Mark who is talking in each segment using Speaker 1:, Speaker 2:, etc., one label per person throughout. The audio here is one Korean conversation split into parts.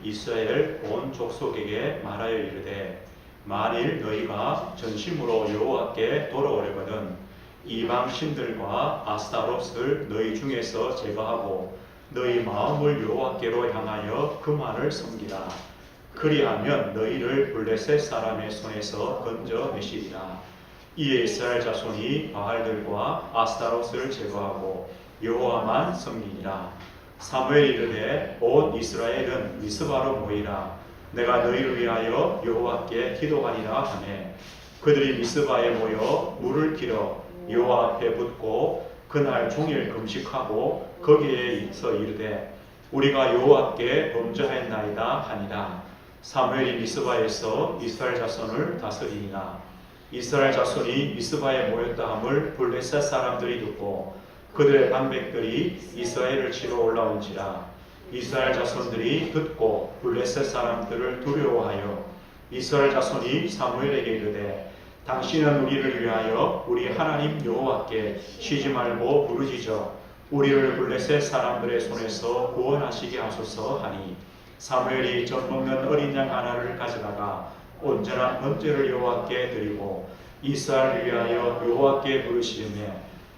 Speaker 1: 이스라엘 온 족속에게 말하여 이르되 만일 너희가 전심으로 여호와께 돌아오려거든 이방 신들과 아스타롯을 너희 중에서 제거하고 너희 마음을 여호와께로 향하여 그만을 섬기라. 그리하면 너희를 블레셋 사람의 손에서 건져내시리라. 이에 이스라엘 자손이 바알들과 아스타롯을 제거하고 여호와만 섬기니라. 사무엘이 이르되 온 이스라엘은 미스바로 모이라. 내가 너희를 위하여 여호와께 기도하리라 하매 그들이 미스바에 모여 물을 길어 여호와 앞에 붓고 그날 종일 금식하고 거기에서 이르되 우리가 여호와께 범죄하였나이다 하니라. 사무엘이 미스바에서 이스라엘 자손을 다스리니라. 이스라엘 자손이 미스바에 모였다 함을 블레셋 사람들이 듣고 그들의 방백들이 이스라엘을 치러 올라온지라. 이스라엘 자손들이 듣고 블레셋 사람들을 두려워하여 이스라엘 자손이 사무엘에게 이르되 당신은 우리를 위하여 우리 하나님 여호와께 쉬지 말고 부르짖어 우리를 블레셋 사람들의 손에서 구원하시게 하소서 하니 사무엘이 젖 먹는 어린 양 하나를 가져다가 온전한 번제를 여호와께 드리고 이스라엘을 위하여 여호와께 부르시며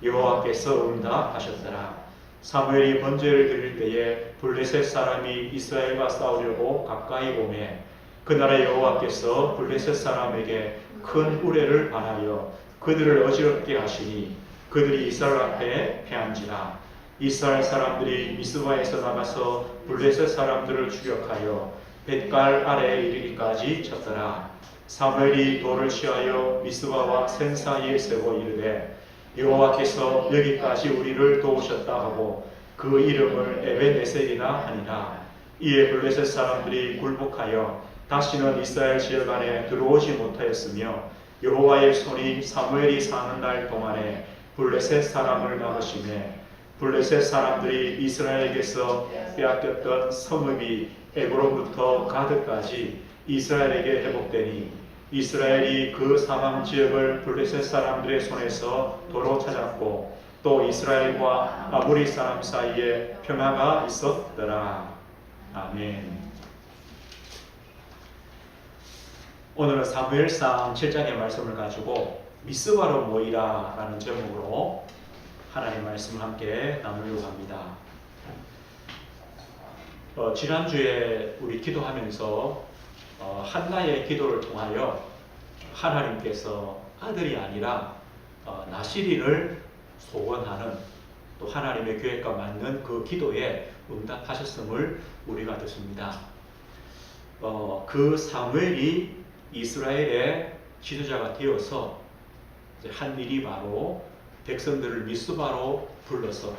Speaker 1: 여호와께서 응답하셨더라. 사무엘이 번제를 드릴 때에 블레셋 사람이 이스라엘과 싸우려고 가까이 오매 그날에 여호와께서 블레셋 사람에게 큰 우레를 반하여 그들을 어지럽게 하시니 그들이 이스라엘 앞에 패한지라. 이스라엘 사람들이 미스바에서 나가서 블레셋 사람들을 추격하여 벳갈 아래에 이르기까지 쳤더라. 사무엘이 돌을 취하여 미스바와 센 사이에 세워 이르되 여호와께서 여기까지 우리를 도우셨다 하고 그 이름을 에벤에셀이라 하니라. 이에 블레셋 사람들이 굴복하여 다시는 이스라엘 지역 안에 들어오지 못하였으며 여호와의 손이 사무엘이 사는 날 동안에 블레셋 사람을 막으시매 블레셋 사람들이 이스라엘에게서 빼앗겼던 성읍이 에브론부터 가드까지 이스라엘에게 회복되니 이스라엘이 그 사방 지역을 블레셋 사람들의 손에서 도로 찾았고 또 이스라엘과 아모리 사람 사이에 평화가 있었더라. 아멘. 오늘은 사무엘상 7장의 말씀을 가지고 미스바로 모이라 라는 제목으로 하나님의 말씀을 함께 나누려고 합니다. 지난주에 우리 기도하면서 한나의 기도를 통하여 하나님께서 아들이 아니라 나시리를 소원하는 또 하나님의 계획과 맞는 그 기도에 응답하셨음을 우리가 듣습니다. 그 사무엘이 이스라엘의 지도자가 되어서 한 일이 바로 백성들을 미스바로 불러서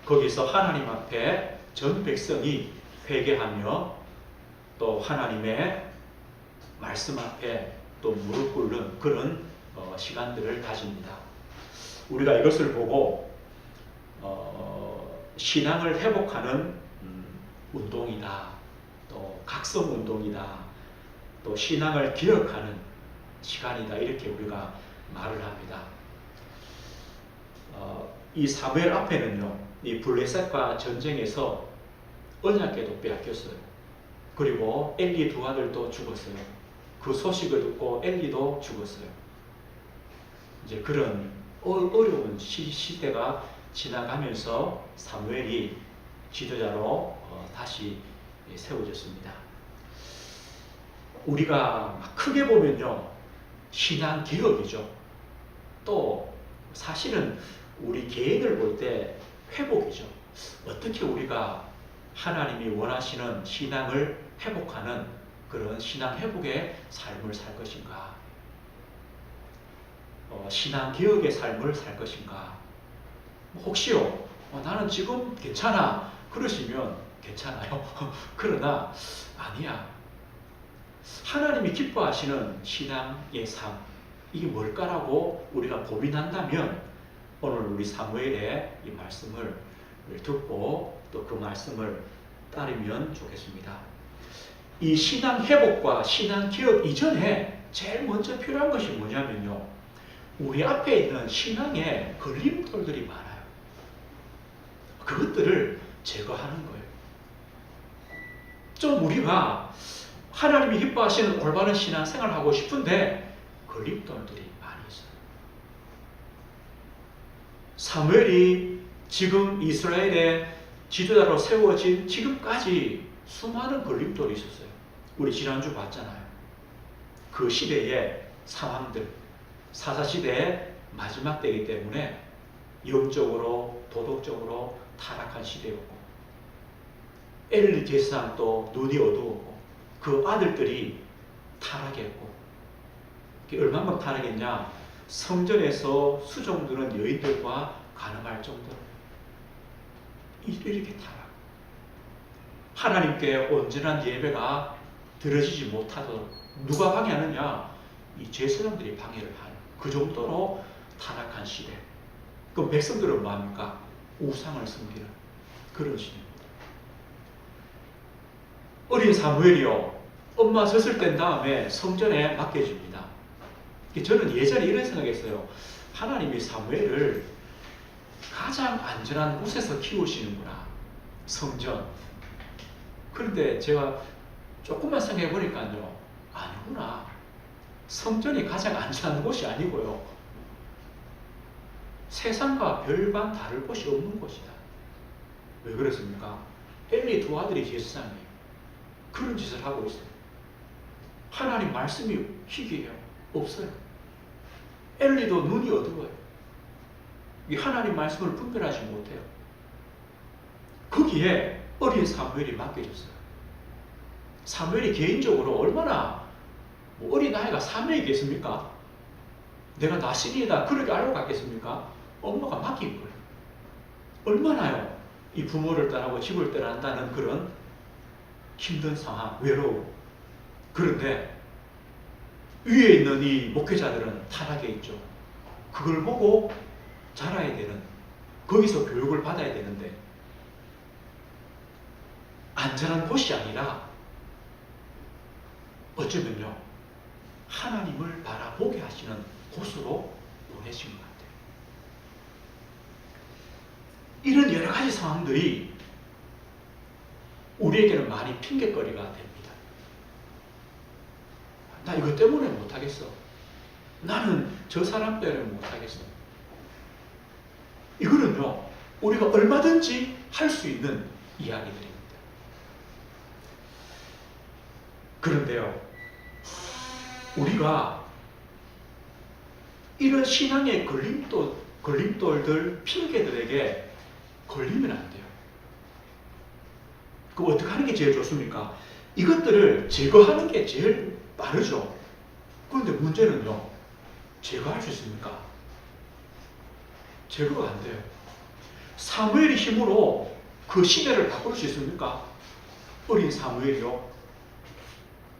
Speaker 1: 거기서 하나님 앞에 전 백성이 회개하며 또 하나님의 말씀 앞에 또 무릎 꿇는 그런 시간들을 가집니다. 우리가 이것을 보고 신앙을 회복하는 운동이다. 또 각성 운동이다. 또 신앙을 기억하는 시간이다. 이렇게 우리가 말을 합니다. 이 사무엘 앞에는요, 이 블레셋과 전쟁에서 언약궤도 빼앗겼어요. 그리고 엘리 두 아들도 죽었어요. 그 소식을 듣고 엘리도 죽었어요. 이제 그런 어려운 시대가 지나가면서 사무엘이 지도자로 다시 세워졌습니다. 우리가 크게 보면요, 신앙 개혁이죠. 또 사실은 우리 개인을 볼 때 회복이죠. 어떻게 우리가 하나님이 원하시는 신앙을 회복하는 그런 신앙 회복의 삶을 살 것인가? 신앙 개혁의 삶을 살 것인가? 혹시요, 나는 지금 괜찮아. 그러시면 괜찮아요. 그러나 아니야. 하나님이 기뻐하시는 신앙의 삶, 이게 뭘까라고 우리가 고민한다면 오늘 우리 사무엘의 이 말씀을 듣고 또 그 말씀을 따르면 좋겠습니다. 이 신앙 회복과 신앙 기억 이전에 제일 먼저 필요한 것이 뭐냐면요, 우리 앞에 있는 신앙의 걸림돌들이 많아요. 그것들을 제거하는 거예요. 좀 우리가 하나님이 기뻐하시는 올바른 신앙생활을 하고 싶은데 걸림돌들이 많이 있어요. 사무엘이 지금 이스라엘의 지도자로 세워진 지금까지 수많은 걸림돌이 있었어요. 우리 지난주 봤잖아요. 그 시대의 상황들, 사사시대의 마지막 때이기 때문에 영적으로 도덕적으로 타락한 시대였고, 엘리 제사장도 눈이 어두웠고 그 아들들이 타락했고, 얼마만큼 타락했냐? 성전에서 수종드는 여인들과 간음할 정도로 이렇게 타락. 하나님께 온전한 예배가 드려지지 못하도록 누가 방해하느냐? 이 제사장들이 방해를 하는 그 정도로 타락한 시대. 그럼 백성들은 뭐합니까? 우상을 섬기는 그런 시대입니다. 어린 사무엘이요, 엄마 젖을 뗀 다음에 성전에 맡겨집니다. 저는 예전에 이런 생각했어요. 하나님이 사무엘을 가장 안전한 곳에서 키우시는구나, 성전. 그런데 제가 조금만 생각해 보니까요, 아니구나. 성전이 가장 안전한 곳이 아니고요, 세상과 별반 다를 곳이 없는 곳이다. 왜 그렇습니까? 엘리 두 아들이 제사장이에요. 그런 짓을 하고 있어요. 하나님 말씀이 희귀해요. 없어요. 엘리도 눈이 어두워요. 이 하나님 말씀을 분별하지 못해요. 거기에 어린 사무엘이 맡겨졌어요. 사무엘이 개인적으로 얼마나 어린 아이가 사명이겠습니까? 내가 나신이다 그렇게 알고 갔겠습니까? 엄마가 맡긴 거예요. 얼마나요? 이 부모를 떠나고 집을 떠난다는 그런 힘든 상황, 외로움. 그런데 위에 있는 이 목회자들은 타락해 있죠. 그걸 보고 자라야 되는, 거기서 교육을 받아야 되는데 안전한 곳이 아니라 어쩌면요, 하나님을 바라보게 하시는 곳으로 보내신 것 같아요. 이런 여러 가지 상황들이 우리에게는 많이 핑계거리가 됩니다. 나 이것 때문에 못하겠어. 나는 저 사람 때문에 못하겠어. 이거는요, 우리가 얼마든지 할 수 있는 이야기들입니다. 그런데요, 우리가 이런 신앙의 걸림돌들, 핑계들에게 걸리면 안 돼요. 그럼 어떻게 하는 게 제일 좋습니까? 이것들을 제거하는 게 제일 빠르죠. 그런데 문제는요, 제거할 수 있습니까? 제거가 안 돼요. 사무엘의 힘으로 그 시대를 바꿀 수 있습니까? 어린 사무엘이요.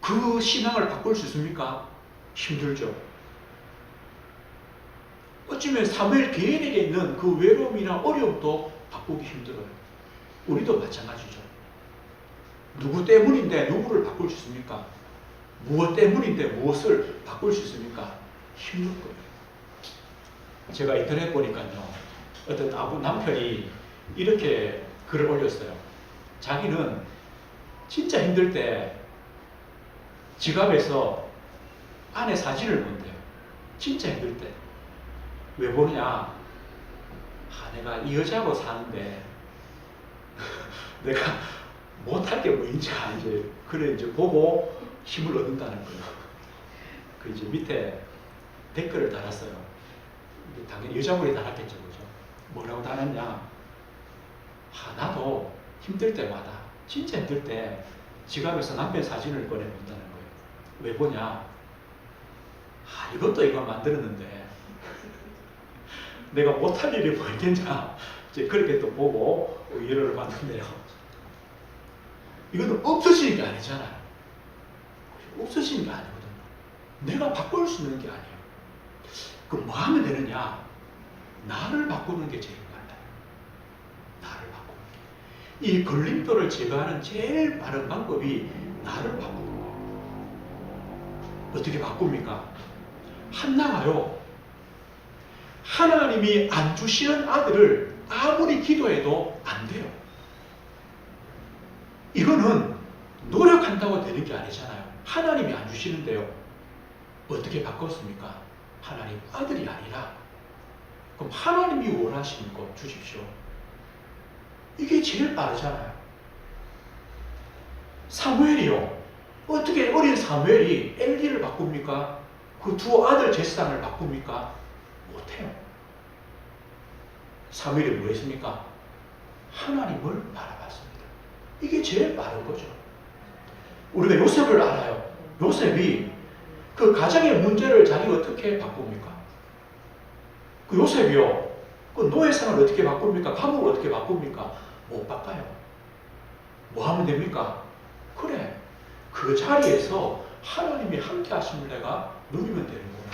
Speaker 1: 그 신앙을 바꿀 수 있습니까? 힘들죠. 어쩌면 사무엘 개인에게 있는 그 외로움이나 어려움도 바꾸기 힘들어요. 우리도 마찬가지죠. 누구 때문인데 누구를 바꿀 수 있습니까? 무엇 때문인데 무엇을 바꿀 수 있습니까? 힘들 거예요. 제가 인터넷 보니까요, 어떤 남편이 이렇게 글을 올렸어요. 자기는 진짜 힘들 때 지갑에서 아내 사진을 본대요. 진짜 힘들 때. 왜 보느냐? 내가 이 여자하고 사는데 내가 못할 게 뭐인지 이제 그래 이제 보고 힘을 얻는다는 거예요. 그 이제 밑에 댓글을 달았어요. 당연히 여자분이 달았겠죠, 그죠? 뭐라고 달았냐? 나도 힘들 때마다, 진짜 힘들 때 지갑에서 남편 사진을 꺼내 본다는 거예요. 왜 보냐? 이것도 이거 만들었는데 내가 못할 일이 뭐 있겠냐? 이제 그렇게 또 보고 위로를 받는데요. 이거는 없어지는 게 아니잖아요. 없어지는 게 아니거든요. 내가 바꿀 수 있는 게 아니에요. 그럼 뭐 하면 되느냐? 나를 바꾸는 게 제일 빨라요. 나를 바꾸는 게. 이 걸림돌을 제거하는 제일 빠른 방법이 나를 바꾸는 거예요. 어떻게 바꿉니까? 한나가요, 하나님이 안 주시는 아들을 아무리 기도해도 안 돼요. 이거는 한다고 되는 게 아니잖아요. 하나님이 안 주시는데요. 어떻게 바꿨습니까? 하나님 아들이 아니라 그럼 하나님이 원하시는 것 주십시오. 이게 제일 빠르잖아요. 사무엘이요. 어떻게 어린 사무엘이 엘리를 바꿉니까? 그 두 아들 제사장을 바꿉니까? 못해요. 사무엘이 뭐 했습니까? 하나님을 바라봤습니다. 이게 제일 빠른 거죠. 우리가 요셉을 알아요. 요셉이 그 가정의 문제를 자기가 어떻게 바꿉니까? 그 요셉이요. 그 노예상을 어떻게 바꿉니까? 감옥을 어떻게 바꿉니까? 못 바꿔요. 뭐 하면 됩니까? 그래. 그 자리에서 하나님이 함께 하심을 내가 누리면 되는 거예요.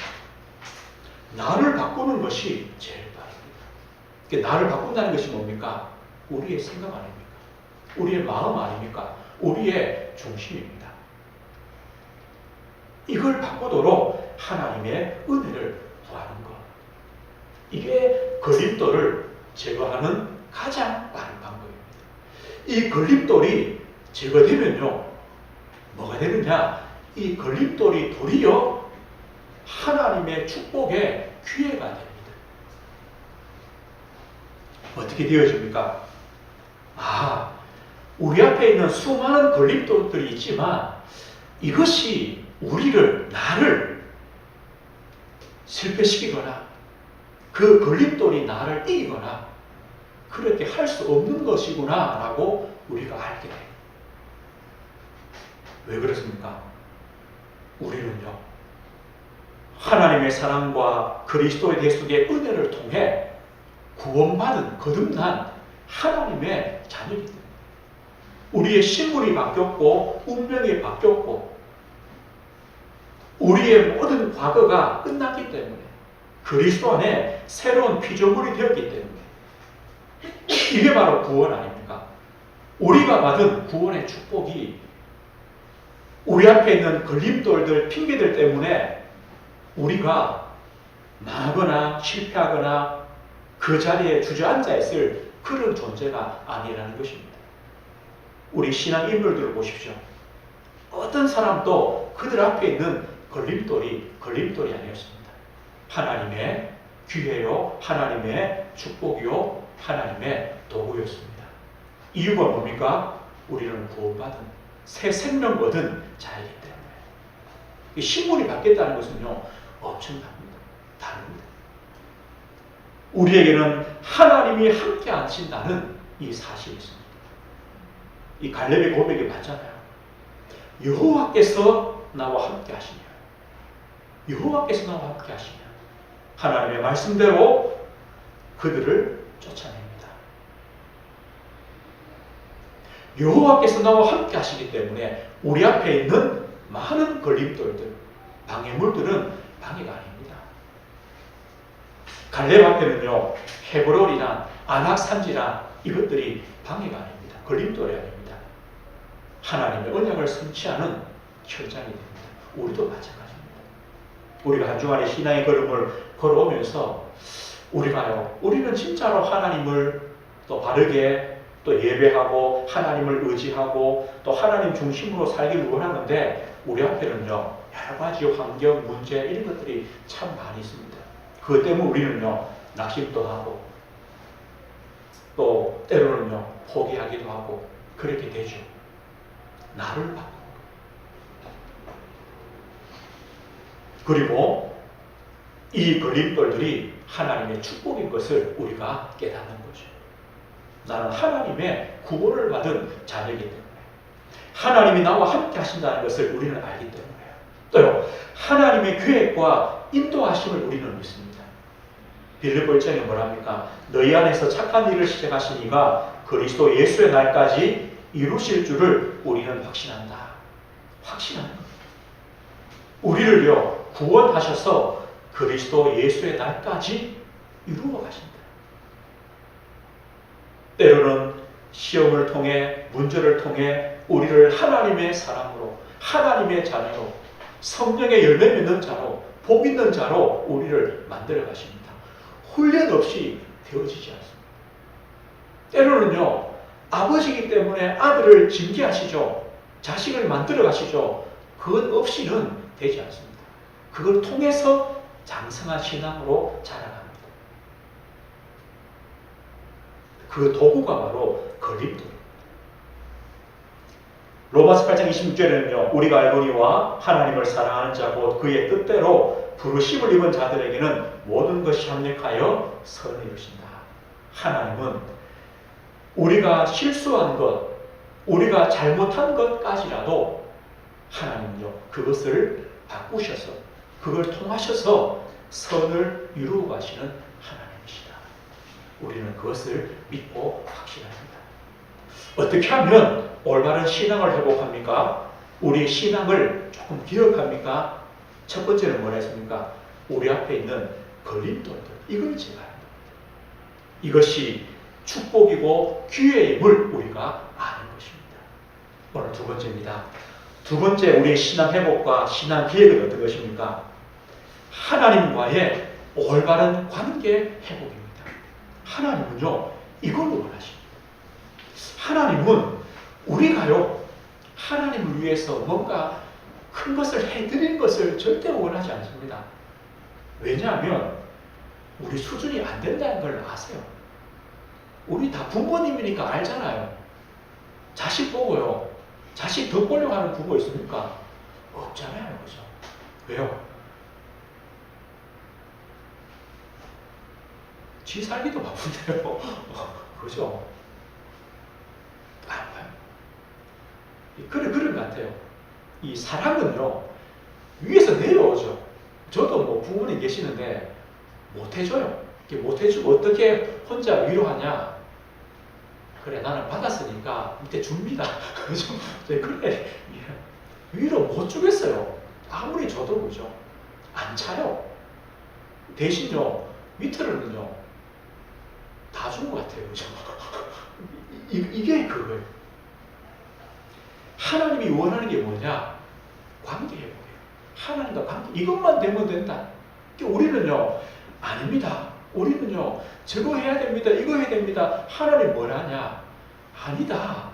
Speaker 1: 나를 바꾸는 것이 제일 빠릅니다. 그러니까 나를 바꾼다는 것이 뭡니까? 우리의 생각 아닙니까? 우리의 마음 아닙니까? 우리의 중심입니다. 이걸 바꾸도록 하나님의 은혜를 구하는 것. 이게 걸림돌을 제거하는 가장 빠른 방법입니다. 이 걸림돌이 제거되면요, 뭐가 되느냐? 이 걸림돌이 도리어 하나님의 축복의 기회가 됩니다. 어떻게 되어집니까? 우리 앞에 있는 수많은 걸림돌들이 있지만 이것이 나를 실패시키거나 그 걸림돌이 나를 이기거나 그렇게 할 수 없는 것이구나 라고 우리가 알게 돼요. 왜 그렇습니까? 우리는요, 하나님의 사랑과 그리스도의 대속의 은혜를 통해 구원받은 거듭난 하나님의 자녀이기 때문에 우리의 신분이 바뀌었고 운명이 바뀌었고 우리의 모든 과거가 끝났기 때문에 그리스도 안에 새로운 피조물이 되었기 때문에 이게 바로 구원 아닙니까? 우리가 받은 구원의 축복이 우리 앞에 있는 걸림돌들, 핑계들 때문에 우리가 망하거나 실패하거나 그 자리에 주저앉아 있을 그런 존재가 아니라는 것입니다. 우리 신앙 인물들을 보십시오. 어떤 사람도 그들 앞에 있는 걸림돌이 아니었습니다. 하나님의 기회요, 하나님의 축복이요, 하나님의 도구였습니다. 이유가 뭡니까? 우리는 구원받은 새 생명 얻은 자이기 때문에. 이 신분이 바뀌었다는 것은요, 엄청납니다. 다릅니다. 우리에게는 하나님이 함께 하신다는 이 사실이 있습니다. 이 갈렙의 고백이 맞잖아요. 여호와께서 나와 함께 하시냐. 여호와께서 나와 함께 하시냐. 하나님의 말씀대로 그들을 쫓아냅니다. 여호와께서 나와 함께 하시기 때문에 우리 앞에 있는 많은 걸림돌들, 방해물들은 방해가 아닙니다. 갈렙 앞에는요, 헤브론이나 아낙산지나 이것들이 방해가 아닙니다. 걸림돌이 아닙니다. 하나님의 언약을 성취하는 현장이 됩니다. 우리도 마찬가지입니다. 우리가 한 주간의 신앙의 걸음을 걸어오면서 우리는 진짜로 하나님을 또 바르게 또 예배하고 하나님을 의지하고 또 하나님 중심으로 살기를 원하는데 우리 앞에는요, 여러 가지 환경, 문제 이런 것들이 참 많이 있습니다. 그것 때문에 우리는요, 낙심도 하고 또 때로는요, 포기하기도 하고 그렇게 되죠. 나를 바꾸고 그리고 이 걸림돌들이 하나님의 축복인 것을 우리가 깨닫는 거죠. 나는 하나님의 구원을 받은 자녀이기 때문에 하나님이 나와 함께 하신다는 것을 우리는 알기 때문에요. 또요, 하나님의 계획과 인도하심을 우리는 믿습니다. 빌립보 1장에 뭐랍니까? 너희 안에서 착한 일을 시작하신 이가 그리스도 예수의 날까지 이루실 줄을 우리는 확신한다. 확신하는 겁니다. 우리를요, 구원하셔서 그리스도 예수의 날까지 이루어 가신다. 때로는 시험을 통해, 문제를 통해 우리를 하나님의 사람으로, 하나님의 자녀로, 성령의 열매 맺는 자로, 복 있는 자로 우리를 만들어 가십니다. 훈련 없이 되어지지 않습니다. 때로는요, 아버지이기 때문에 아들을 징계하시죠. 자식을 만들어 가시죠. 그것 없이는 되지 않습니다. 그걸 통해서 장성한 신앙으로 자라갑니다. 그 도구가 바로 걸림돌입니다. 로마서 8장 26절에는요. 우리가 알거니와 하나님을 사랑하는 자 곧 그의 뜻대로 부르심을 입은 자들에게는 모든 것이 합력하여 선을 이루신다. 하나님은 우리가 실수한 것, 우리가 잘못한 것까지라도 하나님은요. 그것을 바꾸셔서 그걸 통하셔서 선을 이루어 가시는 하나님이시다. 우리는 그것을 믿고 확신합니다. 어떻게 하면 올바른 신앙을 회복합니까? 우리의 신앙을 조금 기억합니까? 첫 번째는 뭐라 했습니까? 우리 앞에 있는 걸림돌들, 이걸 제거합니다. 이것이 축복이고 기회임을 우리가 아는 것입니다. 오늘 두 번째입니다. 두 번째 우리의 신앙 회복과 신앙 기획은 어떤 것입니까? 하나님과의 올바른 관계 회복입니다. 하나님은요, 이걸 원하십니다. 하나님은 우리가요, 하나님을 위해서 뭔가 큰 것을 해드리는 것을 절대 원하지 않습니다. 왜냐하면 우리 수준이 안 된다는 걸 아세요. 우리 다 부모님이니까 알잖아요. 자식 보고요, 자식 더 보려고 하는 부모 있습니까? 없잖아요. 그죠? 왜요? 지 살기도 바쁜데요. 그죠? 그런 것 같아요. 이 사랑은요, 위에서 내려오죠. 저도 뭐 부모님 계시는데 못해줘요. 못해주고 어떻게 혼자 위로하냐? 그래, 나는 받았으니까 밑에 줍니다. 그죠? 그래, 위로 못 주겠어요. 아무리 줘도 그죠? 안 차요. 대신요, 밑으로는요, 다 준 것 같아요. 그죠? 이게 그거예요. 하나님이 원하는 게 뭐냐? 관계 회복이에요. 하나님과 관계, 이것만 되면 된다. 우리는요, 아닙니다. 우리는요, 저거 해야 됩니다. 이거 해야 됩니다. 하나님 뭘 하냐? 아니다.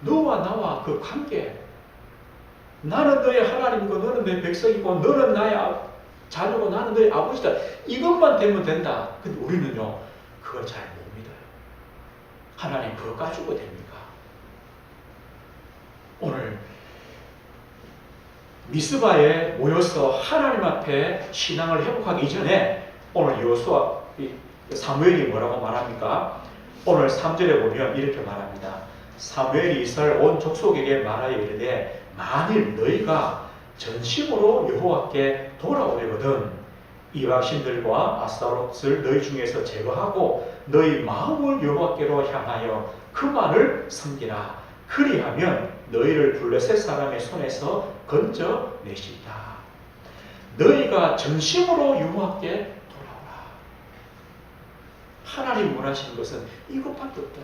Speaker 1: 너와 나와 그 관계. 나는 너의 하나님이고 너는 내 백성이고 너는 나의 자녀고 나는 너의 아버지다. 이것만 되면 된다. 근데 우리는요, 그걸 잘 못 믿어요. 하나님 그거 가지고 됩니까? 오늘 미스바에 모여서 하나님 앞에 신앙을 회복하기 이전에 오늘 여호수아 사무엘이 뭐라고 말합니까? 오늘 3절에 보면 이렇게 말합니다. 사무엘이 이스라엘 온 족속에게 말하여 이르되 만일 너희가 전심으로 여호와께 돌아오려거든 이방신들과 아스타롯을 너희 중에서 제거하고 너희 마음을 여호와께로 향하여 그만을 섬기라. 그리하면 너희를 블레셋 사람의 손에서 건져내시리라. 너희가 전심으로 여호와께 돌아오라. 하나님 원하시는 것은 이것밖에 없다.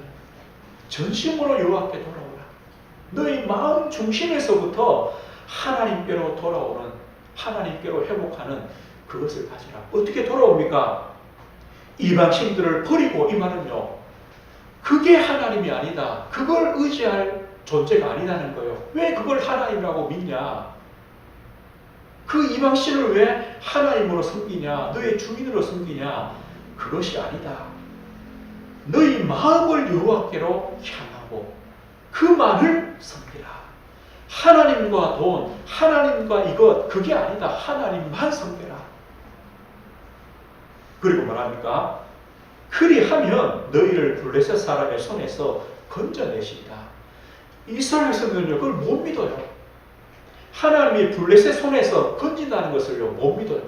Speaker 1: 전심으로 여호와께 돌아오라. 너희 마음 중심에서부터 하나님께로 돌아오는, 하나님께로 회복하는 그것을 가지라. 어떻게 돌아옵니까? 이방신들을 버리고, 이 말은요, 그게 하나님이 아니다. 그걸 의지할 존재가 아니라는 거예요. 왜 그걸 하나님이라고 믿냐? 그 이방신을 왜 하나님으로 섬기냐? 너의 주민으로 섬기냐? 그것이 아니다. 너희 마음을 여호와께로 향하고 그만을 섬기라. 하나님과 돈, 하나님과 이것, 그게 아니다. 하나님만 섬겨라. 그리고 말합니까? 그리하면 너희를 블레셋 사람의 손에서 건져내시리라. 이스라엘에서는요, 그걸 못 믿어요. 하나님이 블레셋 손에서 건진다는 것을요, 못 믿어요.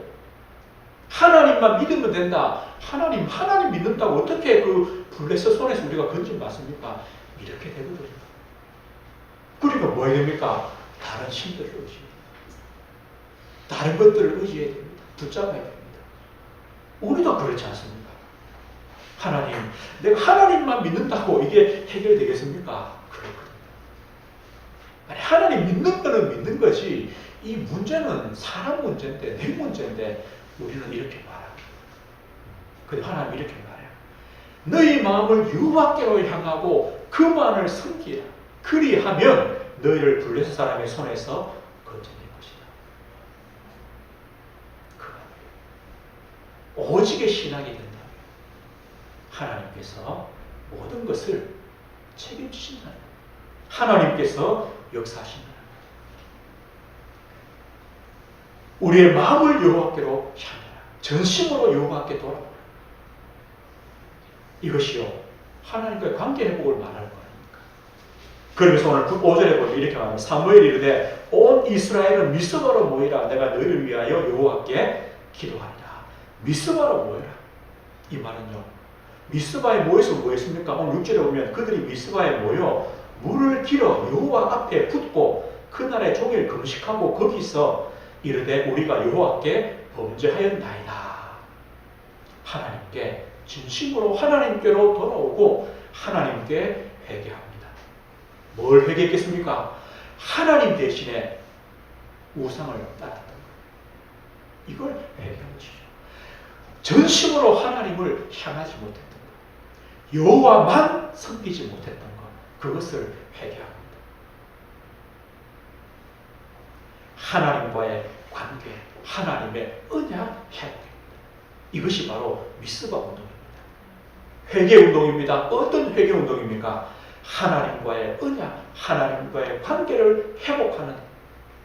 Speaker 1: 하나님만 믿으면 된다. 하나님 믿는다고 어떻게 그 블레셋 손에서 우리가 건진받습니까? 이렇게 되거든요. 그러니까 뭐 해야 됩니까? 다른 신들을 의지해야 됩니다. 다른 것들을 의지해야 됩니다. 붙잡아야 됩니다. 우리도 그렇지 않습니까? 하나님, 내가 하나님만 믿는다고 이게 해결되겠습니까? 그렇거든요. 아니, 하나님 믿는 거는 믿는 거지, 이 문제는 사람 문제인데, 내 문제인데, 우리는 이렇게 말합니다. 근데 하나님 이렇게 말해요. 너희 마음을 여호와께로 향하고 그만을 섬기라. 그리하면 너희를 블레셋 사람의 손에서 건져낼 것이다. 그 말이에요. 오직의 신앙이 된다면 하나님께서 모든 것을 책임지신다는 거예요. 하나님께서 역사하신다는 거예요. 우리의 마음을 여호와께로 향하라. 전심으로 여호와께 돌아오라. 이것이요 하나님과의 관계 회복을 말하는 거예요. 그러면서 오늘 5절에 보면 이렇게 말합니다. 사무엘이 이르되 온 이스라엘은 미스바로 모이라. 내가 너희를 위하여 여호와께 기도하리라. 미스바로 모여라. 이 말은요, 미스바에 모여서 뭐 했습니까? 오늘 6절에 보면 그들이 미스바에 모여 물을 길어 여호와 앞에 붓고 그날에 종일 금식하고 거기서 이르되 우리가 여호와께 범죄하였나이다. 하나님께 진심으로 하나님께로 돌아오고 하나님께 회개합니다. 뭘 회개했겠습니까? 하나님 대신에 우상을 따랐던 거예요. 이걸 회개한 것이죠. 전심으로 하나님을 향하지 못했던 것, 여호와만 섬기지 못했던 것, 그것을 회개합니다. 하나님과의 관계, 하나님의 언약 회복입니다. 이것이 바로 미스바 운동입니다. 회개 운동입니다. 어떤 회개 운동입니까? 하나님과의 언약, 하나님과의 관계를 회복하는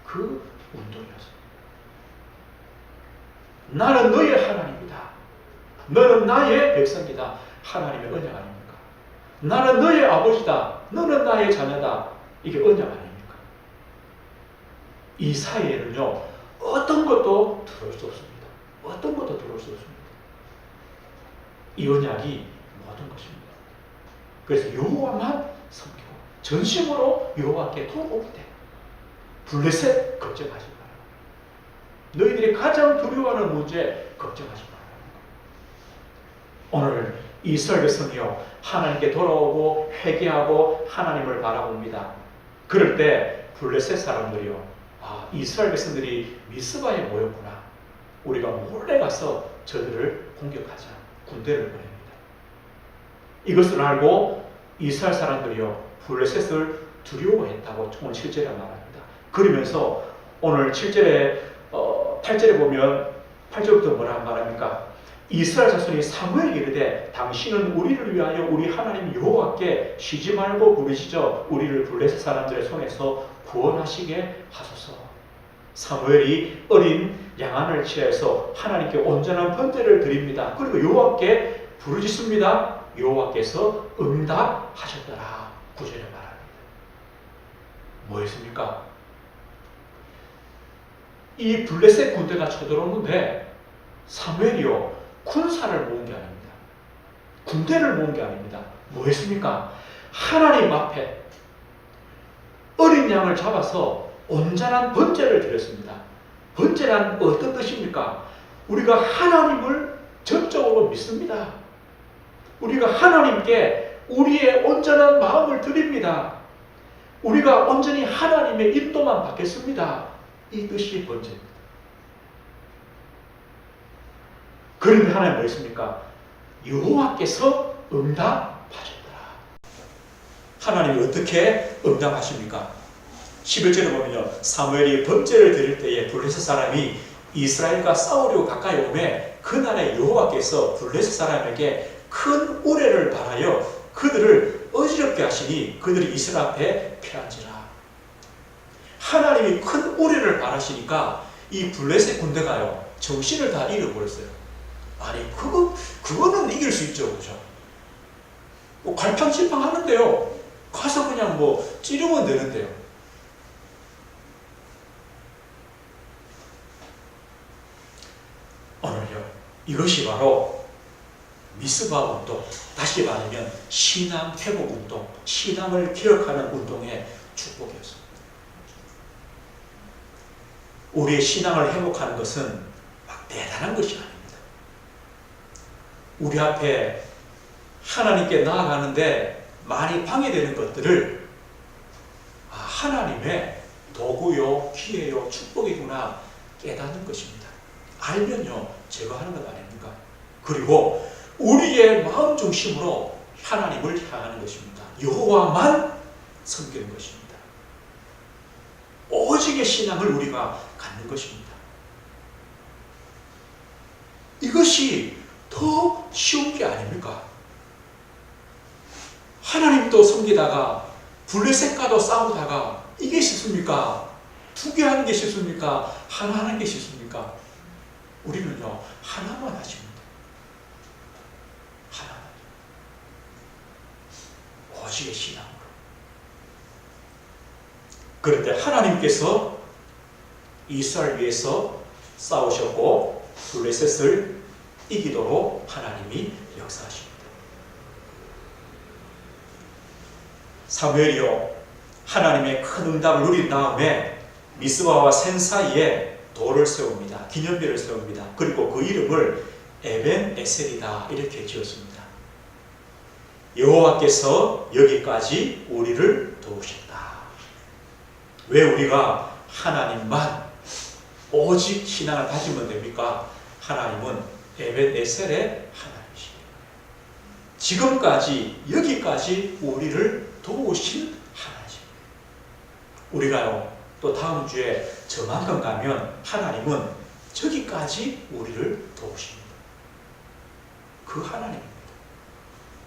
Speaker 1: 그 운동이었습니다. 나는 너의 하나님이다. 너는 나의 백성이다. 하나님의 언약 아닙니까? 나는 너의 아버지다. 너는 나의 자녀다. 이게 언약 아닙니까? 이 사이에는요, 어떤 것도 들어올 수 없습니다. 어떤 것도 들어올 수 없습니다. 이 언약이 모든 것입니다. 그래서 여호와만 섬기고 전심으로 여호와께 돌아올 때 블레셋 걱정하지 마라. 너희들이 가장 두려워하는 문제 걱정하지 마라. 오늘 이스라엘 백성이요 하나님께 돌아오고 회개하고 하나님을 바라봅니다. 그럴 때 블레셋 사람들이요, 아, 이스라엘 백성들이 미스바에 모였구나. 우리가 몰래 가서 저들을 공격하자. 군대를 보냅니다. 이것을 알고 이스라엘 사람들이요 블레셋을 두려워했다고 오늘 7절에 말합니다. 그러면서 오늘 7절에 8절에 보면 8절부터 뭐라 말합니까? 이스라엘 자손이 사무엘에게 이르되 당신은 우리를 위하여 우리 하나님 여호와께 쉬지 말고 부르시죠. 우리를 블레셋 사람들의 손에서 구원하시게 하소서. 사무엘이 어린 양안을 취해서 하나님께 온전한 번제를 드립니다. 그리고 여호와께 부르짖습니다. 여호와께서 응답하셨더라. 9절에 말합니다. 뭐였습니까? 이 블레셋 군대가 쳐들어오는데 사무엘이요 군사를 모은 게 아닙니다. 군대를 모은 게 아닙니다. 뭐였습니까? 하나님 앞에 어린 양을 잡아서 온전한 번제를 드렸습니다. 번제란 어떤 뜻입니까? 우리가 하나님을 전적으로 믿습니다. 우리가 하나님께 우리의 온전한 마음을 드립니다. 우리가 온전히 하나님의 인도만 받겠습니다. 이 뜻이 번제입니다. 그런데 하나님 뭐 했습니까? 여호와께서 응답하셨더라. 하나님이 어떻게 응답하십니까? 11절에 보면요, 사무엘이 번제를 드릴 때에 블레셋 사람이 이스라엘과 싸우려고 가까이 오매 그날에 여호와께서 블레셋 사람에게 큰 우레를 발하여 그들을 어지럽게 하시니 그들이 이스라엘 앞에 피한지라. 하나님이 큰 우레를 발하시니까 이 블레셋 군대가요 정신을 다 잃어버렸어요. 아니 그거는 이길 수 있죠, 그죠? 뭐 갈팡질팡 하는데요, 가서 그냥 뭐 찌르면 되는데요. 오늘요, 이것이 바로 미스바 운동, 다시 말하면 신앙 회복 운동, 신앙을 기억하는 운동의 축복이었습니다. 우리의 신앙을 회복하는 것은 막 대단한 것이 아닙니다. 우리 앞에 하나님께 나아가는데 많이 방해되는 것들을 하나님의 도구요, 기회요, 축복이구나 깨닫는 것입니다. 알면요 제거하는 것 아닙니까? 그리고 우리의 마음 중심으로 하나님을 향하는 것입니다. 여호와만 섬기는 것입니다. 오직의 신앙을 우리가 갖는 것입니다. 이것이 더 쉬운 게 아닙니까? 하나님도 섬기다가 블레셋과도 싸우다가 이게 쉽습니까? 두 개 하는 게 쉽습니까? 하나 하는 게 쉽습니까? 우리는요, 하나만 하십니다. 하나만. 오직의 신앙으로. 그런데 하나님께서 이스라엘 위해서 싸우셨고 블레셋을 이기도록 하나님이 역사하십니다. 사무엘이요, 하나님의 큰 응답을 누린 다음에 미스바와 센 사이에 돌을 세웁니다. 기념비를 세웁니다. 그리고 그 이름을 에벤 에셀이다 이렇게 지었습니다. 여호와께서 여기까지 우리를 도우셨다. 왜 우리가 하나님만 오직 신앙을 가지면 됩니까? 하나님은 에벤 에셀의 하나님이십니다. 지금까지 여기까지 우리를 도우신 하나님입니다. 우리가요, 또 다음 주에 저만큼 가면 하나님은 저기까지 우리를 도우십니다. 그 하나님입니다.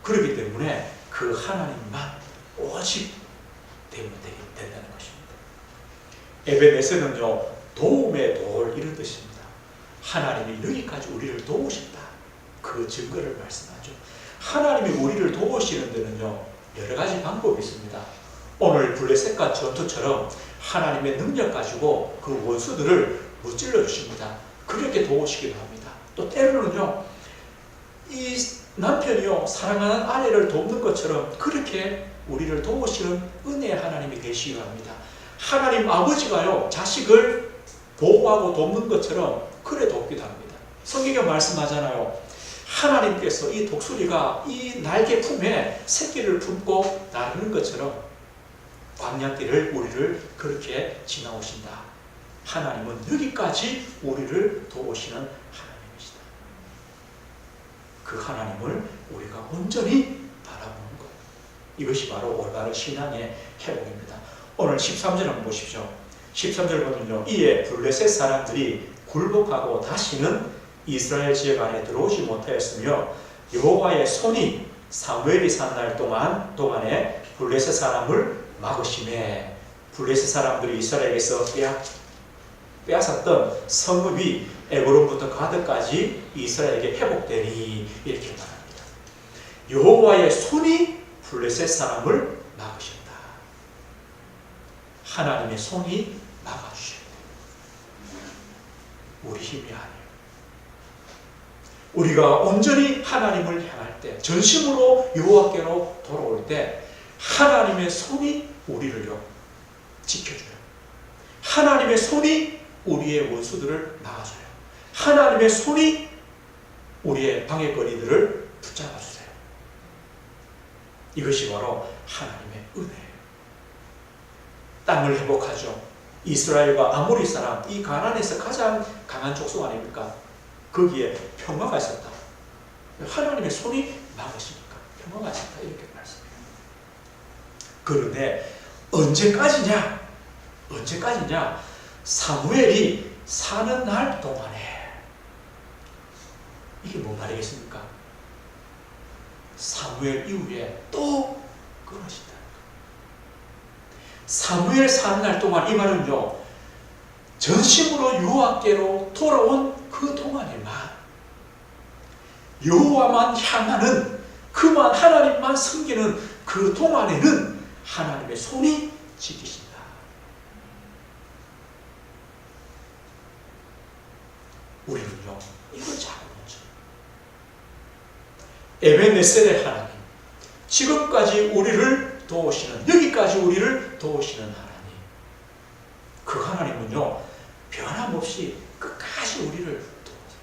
Speaker 1: 그렇기 때문에 그 하나님만 오직 되면 된다는 것입니다. 에벤에셀은요, 도움의 돌 이런 뜻입니다. 하나님이 여기까지 우리를 도우신다. 그 증거를 말씀하죠. 하나님이 우리를 도우시는 데는요, 여러 가지 방법이 있습니다. 오늘 블레셋과 전투처럼 하나님의 능력 가지고 그 원수들을 무찔러 주십니다. 그렇게 도우시기도 합니다. 또 때로는요, 이 남편이요, 사랑하는 아내를 돕는 것처럼 그렇게 우리를 도우시는 은혜의 하나님이 계시기도 합니다. 하나님 아버지가요, 자식을 보호하고 돕는 것처럼 그래 돕기도 합니다. 성경에 말씀하잖아요. 하나님께서 이 독수리가 이 날개 품에 새끼를 품고 나르는 것처럼 광야길을 우리를 그렇게 지나오신다. 하나님은 여기까지 우리를 도우시는 하나님이시다. 그 하나님을 우리가 온전히 바라보는 것, 이것이 바로 올바른 신앙의 회복입니다. 오늘 13절 한번 보십시오. 13절 보면요, 이에 블레셋 사람들이 굴복하고 다시는 이스라엘 지역 안에 들어오지 못하였으며 여호와의 손이 사무엘이 산 날 동안에 블레셋 사람을 막으심에, 블레셋 사람들이 이스라엘에게서 빼앗았던 성읍이 에브론부터 가드까지 이스라엘에게 회복되니 이렇게 말합니다. 여호와의 손이 블레셋 사람을 막으셨다. 하나님의 손이 막아주셔야 돼요. 우리 힘이 아니에요. 우리가 온전히 하나님을 향할 때, 전심으로 여호와께로 돌아올 때 하나님의 손이 우리를요 지켜줘요. 하나님의 손이 우리의 원수들을 막아줘요. 하나님의 손이 우리의 방해거리들을 붙잡아주세요. 이것이 바로 하나님의 은혜예요. 땅을 회복하죠. 이스라엘과 아모리 사람, 이 가나안에서 가장 강한 족속 아닙니까? 거기에 평화가 있었다. 하나님의 손이 막으시니까 평화가 있었다. 이렇게 말씀해요. 그런데 언제까지냐? 사무엘이 사는 날 동안에. 이게 뭔 말이겠습니까? 사무엘 이후에 또 끊어진다. 사무엘 사는 날 동안, 이 말은요, 전심으로 여호와께로 돌아온 그 동안에만, 여호와만 향하는, 그만 하나님만 섬기는 그 동안에는 하나님의 손이 지키신다. 우리는요, 이걸 잘 알죠. 에벤에셀의 하나님, 지금까지 우리를 도우시는, 여기까지 우리를 도우시는 하나님, 그 하나님은요 변함없이 끝까지 우리를 도우세요.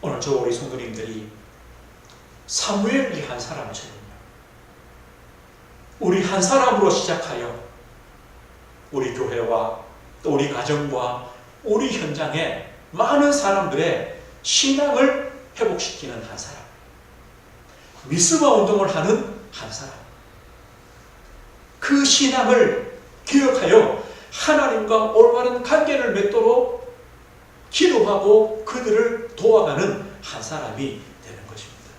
Speaker 1: 오늘 저 우리 성도님들이 사무엘이 한 사람처럼요, 우리 한 사람으로 시작하여 우리 교회와 또 우리 가정과 우리 현장에 많은 사람들의 신앙을 회복시키는 한 사람, 미스바 운동을 하는 한 사람, 그 신앙을 기억하여 하나님 하나님과 올바른 관계를 맺도록 기도하고 그들을 도와가는 한 사람이 되는 것입니다.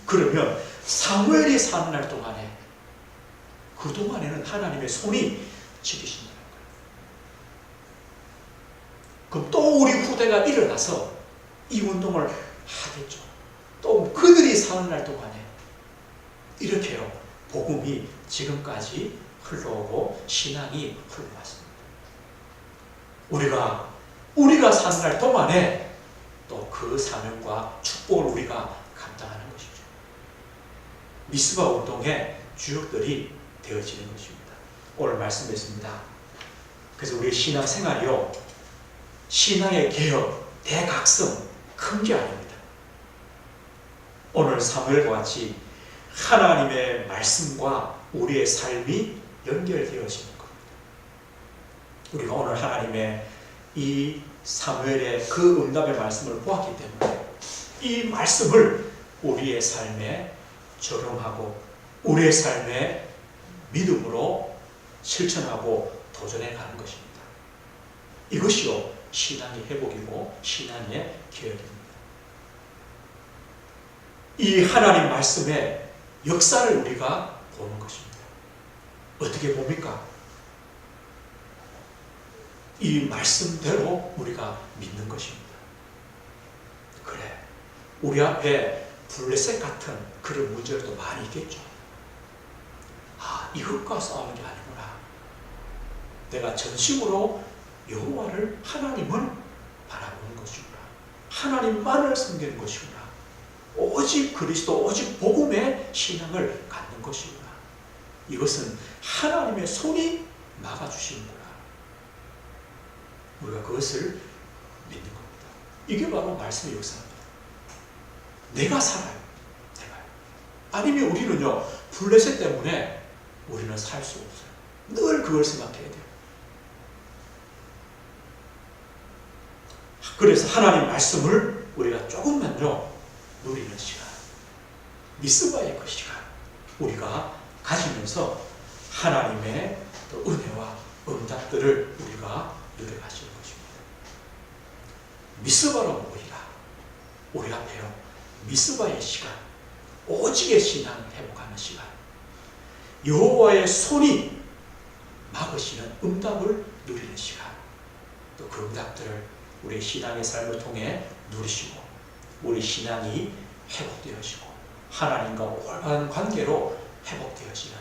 Speaker 1: 그러면 사무엘이 사는 날 동안에 그동안에는 하나님의 손이 지키신다는 거예요. 그럼 또 우리 후대가 일어나서 이 운동을 하겠죠. 또 그들이 사는 날 동안에 이렇게요. 복음이 지금까지 흘러오고 신앙이 흘러왔습니다. 우리가 사는 날 동안에 또 그 사명과 축복을 우리가 감당하는 것이죠. 미스바 운동의 주역들이 되어지는 것입니다. 오늘 말씀했습니다. 그래서 우리의 신앙 생활이요, 신앙의 개혁, 대각성, 큰 게 아닙니다. 오늘 사무엘과 같이 하나님의 말씀과 우리의 삶이 연결되어지는 겁니다. 우리가 오늘 하나님의 이 사무엘의 그 응답의 말씀을 보았기 때문에 이 말씀을 우리의 삶에 적용하고 우리의 삶에 믿음으로 실천하고 도전해 가는 것입니다. 이것이요, 신앙의 회복이고 신앙의 개혁입니다. 이 하나님 말씀의 역사를 우리가 보는 것입니다. 어떻게 봅니까? 이 말씀대로 우리가 믿는 것입니다. 그래, 우리 앞에 블레셋 같은 그런 문제도 많이 있겠죠. 이것과 싸우는 게 아니구나. 내가 전심으로 여호와를, 하나님을 바라보는 것이구나. 하나님만을 섬기는 것이구나. 오직 그리스도, 오직 복음의 신앙을 갖는 것이구나. 이것은 하나님의 손이 막아주시는구나. 우리가 그것을 믿는 겁니다. 이게 바로 말씀의 역사입니다. 내가 살아요. 내가요. 아니면 우리는요, 블레셋 때문에 우리는 살 수 없어요. 늘 그걸 생각해야 돼요. 그래서 하나님 말씀을 우리가 조금만요 누리는 시간, 미스바의 그 시간 우리가 가지면서 하나님의 은혜와 응답들을 우리가 누려가시는 것입니다. 미스바로 모이라. 우리 앞에요, 미스바의 시간, 오직의 신앙을 회복하는 시간, 여호와의 손이 막으시는 응답을 누리는 시간, 또 그 응답들을 우리 신앙의 삶을 통해 누리시고 우리 신앙이 회복되어지고 하나님과 올바른 관계로 회복되어지는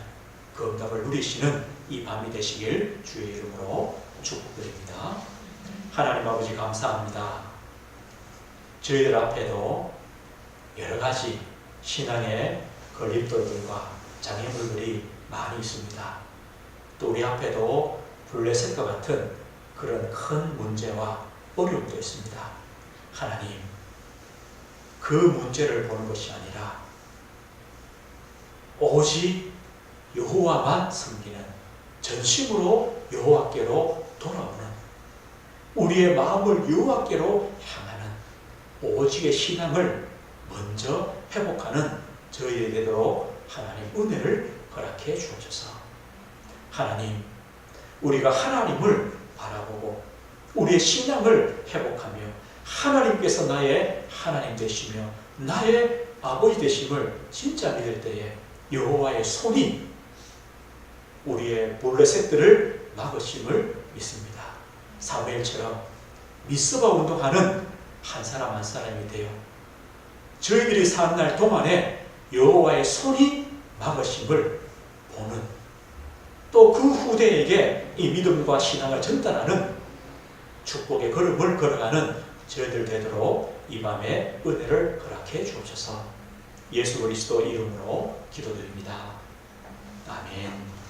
Speaker 1: 그 응답을 누리시는 이 밤이 되시길 주의 이름으로 축복드립니다. 하나님 아버지 감사합니다. 저희들 앞에도 여러 가지 신앙의 걸림돌들과 장애물들이 많이 있습니다. 또 우리 앞에도 블레셋과 같은 그런 큰 문제와 어려움도 있습니다. 하나님, 그 문제를 보는 것이 아니라 오직 여호와만 섬기는, 전심으로 여호와께로 돌아오는, 우리의 마음을 여호와께로 향하는 오직의 신앙을 먼저 회복하는 저희에게도 하나님 은혜를 허락해 주옵소서. 하나님, 우리가 하나님을 바라보고 우리의 신앙을 회복하며 하나님께서 나의 하나님 되시며 나의 아버지 되심을 진짜 믿을 때에 여호와의 손이 우리의 블레셋들을 막으심을 믿습니다. 사무엘처럼 미스바 운동하는 한 사람 한 사람이 되어 저희들이 사는 날 동안에 여호와의 손이 막으심을 보는, 또 그 후대에게 이 믿음과 신앙을 전달하는 축복의 걸음을 걸어가는 저희들 되도록 이 밤에 은혜를 허락해 주옵소서. 예수 그리스도 이름으로 기도드립니다. 아멘.